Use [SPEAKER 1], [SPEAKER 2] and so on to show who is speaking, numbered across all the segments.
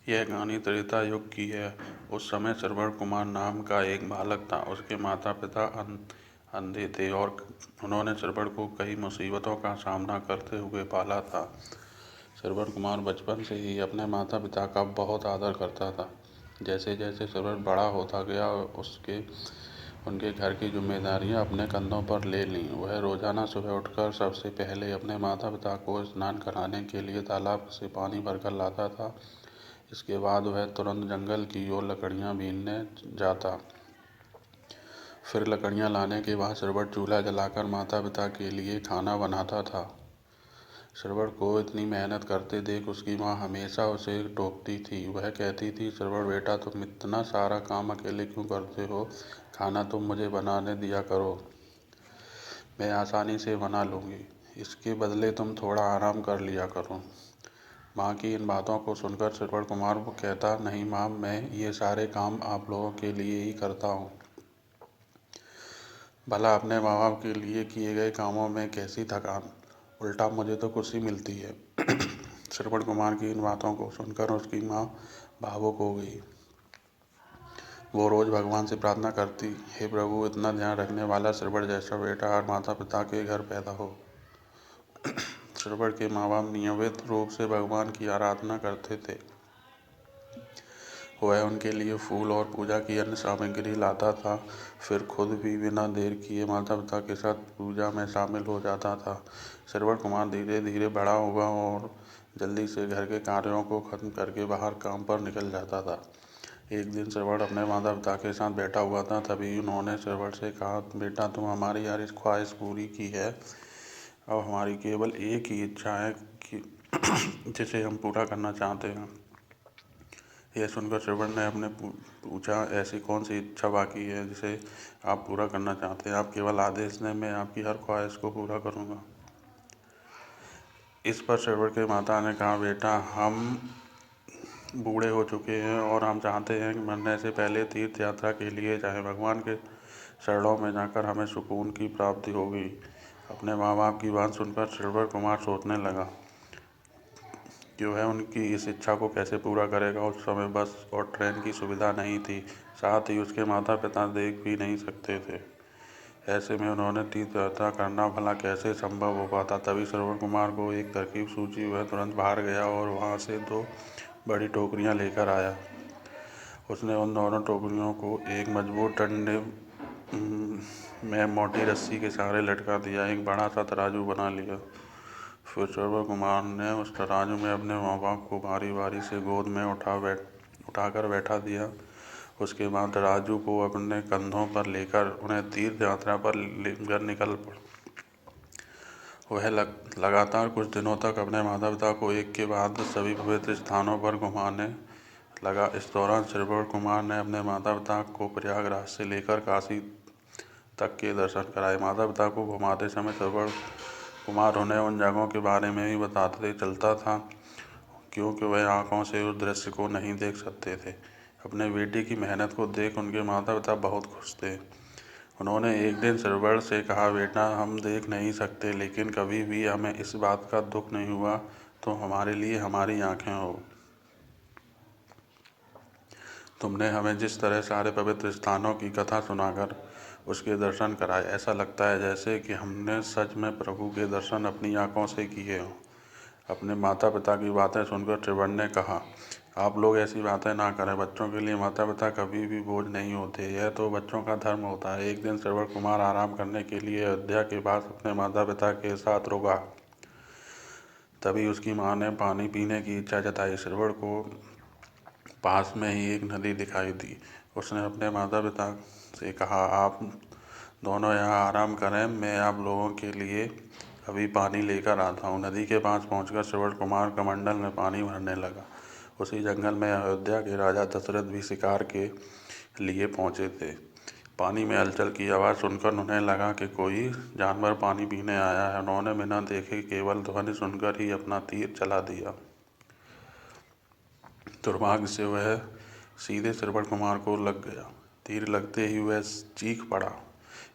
[SPEAKER 1] यह कहानी त्रेता युग की है। उस समय श्रवण कुमार नाम का एक बालक था। उसके माता पिता अंधे थे और उन्होंने श्रवण को कई मुसीबतों का सामना करते हुए पाला था। श्रवण कुमार बचपन से ही अपने माता पिता का बहुत आदर करता था। जैसे जैसे श्रवण बड़ा होता गया उसके उनके घर की जिम्मेदारियां अपने कंधों पर ले लीं। वह रोजाना सुबह उठकर सबसे पहले अपने माता पिता को स्नान कराने के लिए तालाब से पानी भरकर लाता था। इसके बाद वह तुरंत जंगल की ओर लकड़ियां बीनने जाता। फिर लकड़ियां लाने के बाद श्रवण चूल्हा जलाकर माता पिता के लिए खाना बनाता था। श्रवण को इतनी मेहनत करते देख उसकी माँ हमेशा उसे टोकती थी। वह कहती थी, श्रवण बेटा, तुम इतना सारा काम अकेले क्यों करते हो? खाना तुम मुझे बनाने दिया करो, मैं आसानी से बना लूँगी। इसके बदले तुम थोड़ा आराम कर लिया करो। माँ की इन बातों को सुनकर श्रवण कुमार वो कहता, नहीं माँ, मैं ये सारे काम आप लोगों के लिए ही करता हूँ। भला अपने माँ बाप के लिए किए गए कामों में कैसी थकान, उल्टा मुझे तो खुशी मिलती है। श्रवण कुमार की इन बातों को सुनकर उसकी माँ भावुक हो गई। वो रोज भगवान से प्रार्थना करती, हे प्रभु, इतना ध्यान रखने वाला श्रवण जैसा बेटा हर माता पिता के घर पैदा हो। श्रवण के माँ बाप नियमित रूप से भगवान की आराधना करते थे। वह उनके लिए फूल और पूजा की अन्य सामग्री लाता था। फिर खुद भी बिना देर किए माता पिता के साथ पूजा में शामिल हो जाता था। श्रवण कुमार धीरे धीरे बड़ा हुआ और जल्दी से घर के कार्यों को खत्म करके बाहर काम पर निकल जाता था। एक दिन श्रवण अपने माता पिता के साथ बैठा हुआ था। तभी उन्होंने श्रवण से कहा, बेटा, तुम हमारी हर ख्वाहिश पूरी की है। अब हमारी केवल एक ही इच्छा है कि जिसे हम पूरा करना चाहते हैं। यह सुनकर श्रवण ने अपने पूछा, ऐसी कौन सी इच्छा बाकी है जिसे आप पूरा करना चाहते हैं? आप केवल आदेश दें, मैं आपकी हर ख्वाहिश को पूरा करूँगा। इस पर श्रवण के माता ने कहा, बेटा, हम बूढ़े हो चुके हैं और हम चाहते हैं कि मरने से पहले तीर्थ यात्रा के लिए जाएं। भगवान के शरणों में जाकर हमें सुकून की प्राप्ति होगी। अपने माँ बाप की बात सुनकर श्रवण कुमार सोचने लगा कि वह उनकी इस इच्छा को कैसे पूरा करेगा। उस समय बस और ट्रेन की सुविधा नहीं थी, साथ ही उसके माता पिता देख भी नहीं सकते थे। ऐसे में उन्होंने तीर्थ यात्रा करना भला कैसे संभव हो पाता। तभी श्रवण कुमार को एक तरकीब सूझी। वह तुरंत बाहर गया और वहाँ से 2 बड़ी टोकरियाँ लेकर आया। उसने उन दोनों टोकरियों को एक मजबूत डंडे में मोटी रस्सी के सहारे लटका दिया। एक बड़ा सा तराजू बना लिया। फिर श्रवण कुमार ने उस तराजू में अपने माँ बाप को बारी बारी से गोद में उठाकर बैठा दिया। उसके बाद तराजू को अपने कंधों पर लेकर उन्हें तीर्थ यात्रा पर लेकर निकल पड़ा। वह लगातार कुछ दिनों तक अपने माता पिता को एक के बाद सभी पवित्र स्थानों पर घुमाने लगा। इस दौरान श्रवण कुमार ने अपने माता पिता को प्रयागराज से लेकर काशी तक के दर्शन कराए। माता पिता को घुमाते समय श्रवण कुमार उन्हें उन जगहों के बारे में भी बताते चलता था क्योंकि वह आंखों से उस दृश्य को नहीं देख सकते थे। अपने बेटे की मेहनत को देख उनके माता पिता बहुत खुश थे। उन्होंने एक दिन श्रवण से कहा, बेटा, हम देख नहीं सकते, लेकिन कभी भी हमें इस बात का दुख नहीं हुआ तो हमारे लिए हमारी आंखें हो। तुमने हमें जिस तरह सारे पवित्र स्थानों की कथा सुनाकर उसके दर्शन कराए, ऐसा लगता है जैसे कि हमने सच में प्रभु के दर्शन अपनी आंखों से किए हों। अपने माता पिता की बातें सुनकर श्रवण ने कहा, आप लोग ऐसी बातें ना करें। बच्चों के लिए माता पिता कभी भी बोझ नहीं होते, यह तो बच्चों का धर्म होता है। एक दिन श्रवण कुमार आराम करने के लिए अयोध्या के पास अपने माता पिता के साथ रुका। तभी उसकी माँ ने पानी पीने की इच्छा जताई। श्रवण को पास में ही एक नदी दिखाई दी। उसने अपने माता पिता से कहा, आप दोनों यहाँ आराम करें, मैं आप लोगों के लिए अभी पानी लेकर आता हूँ। नदी के पास पहुंचकर श्रवण कुमार कमंडल में पानी भरने लगा। उसी जंगल में अयोध्या के राजा दशरथ भी शिकार के लिए पहुंचे थे। पानी में हलचल की आवाज़ सुनकर उन्हें लगा कि कोई जानवर पानी पीने आया है। उन्होंने बिना देखे केवल ध्वनि सुनकर ही अपना तीर चला दिया। दुर्भाग्य से वह सीधे श्रवण कुमार को लग गया। तीर लगते ही वह चीख पड़ा।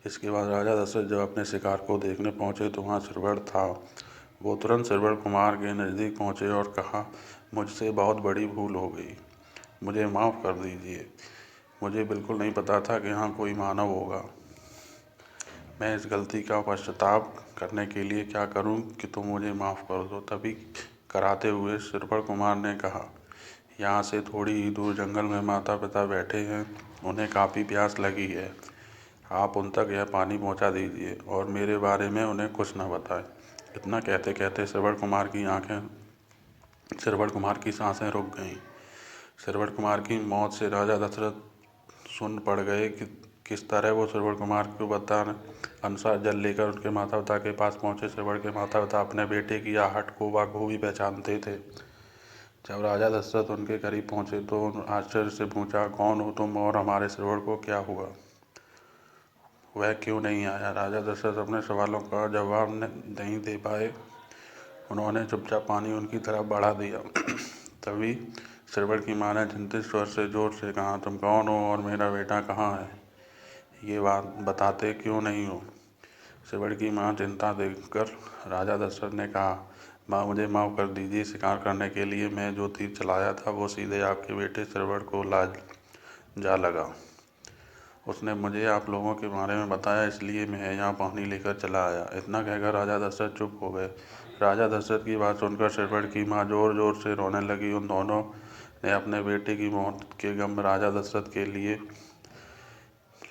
[SPEAKER 1] इसके बाद राजा दशरथ जब अपने शिकार को देखने पहुंचे तो वहां श्रवण था। वो तुरंत श्रवण कुमार के नज़दीक पहुंचे और कहा, मुझसे बहुत बड़ी भूल हो गई, मुझे माफ़ कर दीजिए। मुझे बिल्कुल नहीं पता था कि यहाँ कोई मानव होगा। मैं इस गलती का पश्चाताप करने के लिए क्या करूं कि तुम मुझे माफ़ कर दो। तभी कराते हुए श्रवण कुमार ने कहा, यहाँ से थोड़ी ही दूर जंगल में माता पिता बैठे हैं, उन्हें काफ़ी प्यास लगी है। आप उन तक यह पानी पहुँचा दीजिए और मेरे बारे में उन्हें कुछ न बताएं। इतना कहते कहते श्रवण कुमार की सांसें रुक गईं। श्रवण कुमार की मौत से राजा दशरथ सुन्न पड़ गए कि किस तरह वो श्रवण कुमार को बताने अनुसार जल लेकर उनके माता पिता के पास पहुँचे। श्रवण के माता पिता अपने बेटे की आहट को बखूबी पहचानते थे। जब राजा दशरथ उनके करीब पहुँचे तो आश्चर्य से पूछा, कौन हो तुम और हमारे श्रवण को क्या हुआ? वह क्यों नहीं आया? राजा दशरथ अपने सवालों का जवाब नहीं दे पाए। उन्होंने चुपचाप पानी उनकी तरफ बढ़ा दिया। तभी श्रवण की माँ ने चिंतित स्वर से जोर से कहा, तुम कौन हो और मेरा बेटा कहाँ है? ये बात बताते क्यों नहीं हो? श्रवण की माँ चिंता देखकर राजा दशरथ ने कहा, माँ मुझे माफ़ कर दीजिए। शिकार करने के लिए मैं जो तीर चलाया था वो सीधे आपके बेटे श्रवण को जा लगा। उसने मुझे आप लोगों के बारे में बताया, इसलिए मैं यहाँ पानी लेकर चला आया। इतना कहकर राजा दशरथ चुप हो गए। राजा दशरथ की बात सुनकर श्रवण की माँ जोर जोर से रोने लगी। उन दोनों ने अपने बेटे की मौत के गम में राजा दशरथ के लिए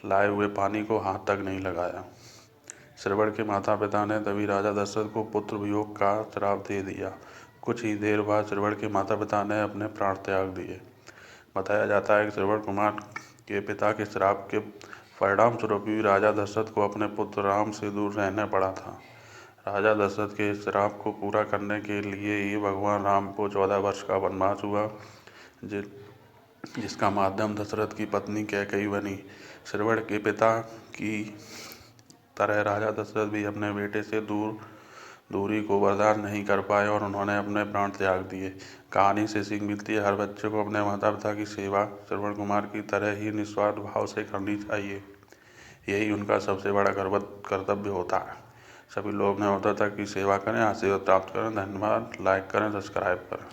[SPEAKER 1] लाए हुए पानी को हाथ तक नहीं लगाया। श्रवण के माता पिता ने तभी राजा दशरथ को पुत्र वियोग का श्राप दे दिया। कुछ ही देर बाद श्रवण के माता पिता ने अपने प्राण त्याग दिए। बताया जाता है कि श्रवण कुमार के पिता के श्राप के परिणाम स्वरूप भी राजा दशरथ को अपने पुत्र राम से दूर रहना पड़ा था। राजा दशरथ के श्राप को पूरा करने के लिए ही भगवान राम को 14 वर्ष का वनवास हुआ, जिसका माध्यम दशरथ की पत्नी कैकेयी बनी। श्रवण के पिता की तरह राजा दशरथ भी अपने बेटे से दूरी को बर्दाश्त नहीं कर पाए और उन्होंने अपने प्राण त्याग दिए। कहानी से सीख मिलती है, हर बच्चे को अपने माता पिता की सेवा श्रवण कुमार की तरह ही निस्वार्थ भाव से करनी चाहिए। यही उनका सबसे बड़ा कर्तव्य होता है। सभी लोग अपने माता पिता की सेवा करें, आशीर्वाद प्राप्त करें। धन्यवाद। लाइक करें, सब्सक्राइब करें।